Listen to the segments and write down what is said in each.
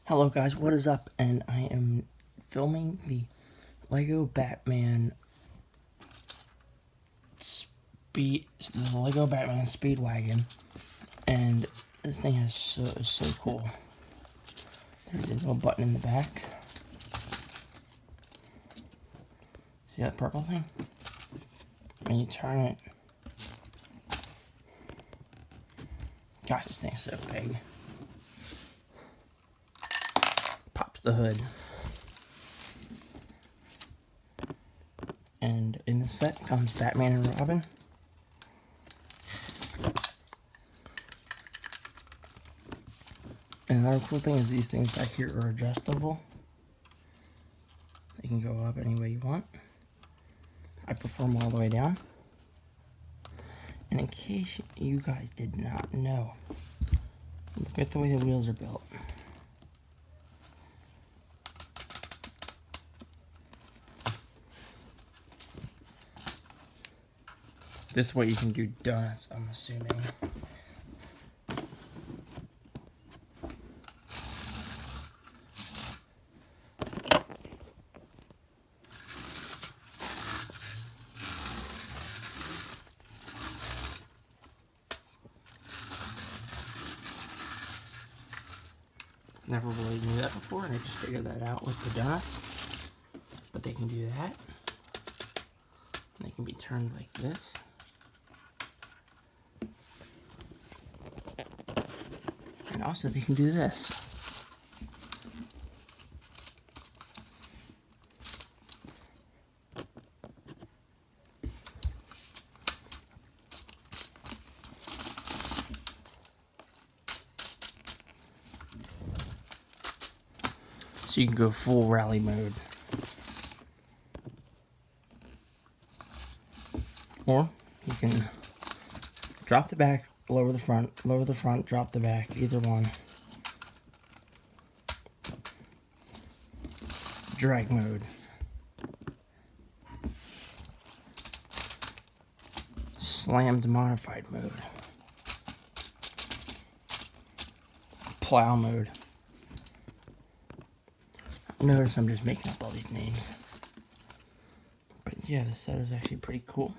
Hello guys, what is up? And I am filming the Lego Batman Speedwagon, and this thing is so cool. There's a little button in the back. See that purple thing? When you turn it, gosh, this thing's so big. Pops the hood. And in the set comes Batman and Robin. And another cool thing is these things back here are adjustable. They can go up any way you want. I prefer them all the way down. And in case you guys did not know, look at the way the wheels are built. This way you can do donuts, I'm assuming. Never really knew that before, and I just figured that out with the donuts. But they can do that. And they can be turned like this. And also they can do this. So you can go full rally mode. Or you can drop the back, lower the front, drop the back, either one. Drag mode. Slammed modified mode. Plow mode. Notice I'm just making up all these names. But yeah, this set is actually pretty cool.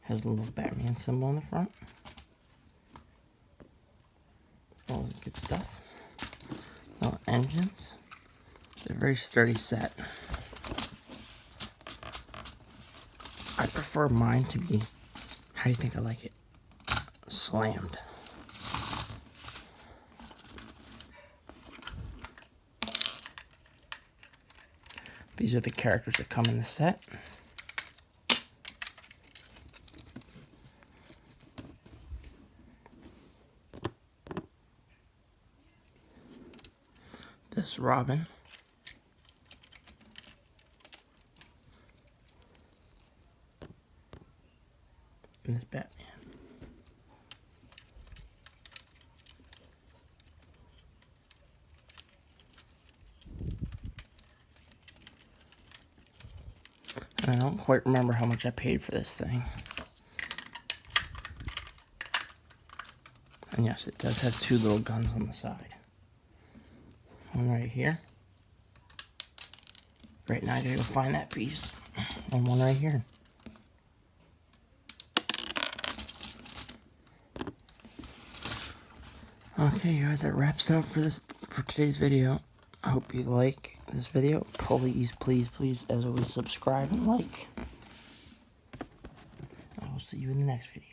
Has a little Batman symbol on the front. All the good stuff. Little engines. It's a very sturdy set. I prefer mine to be, how do you think I like it? Slammed. These are the characters that come in the set. This Robin. And this Batman. And I don't quite remember how much I paid for this thing. And yes, it does have two little guns on the side. One right here. Right now I gotta go find that piece. And one right here. Okay guys, that wraps it up for today's video. I hope you like this video. Please, as always, subscribe and like. I will see you in the next video.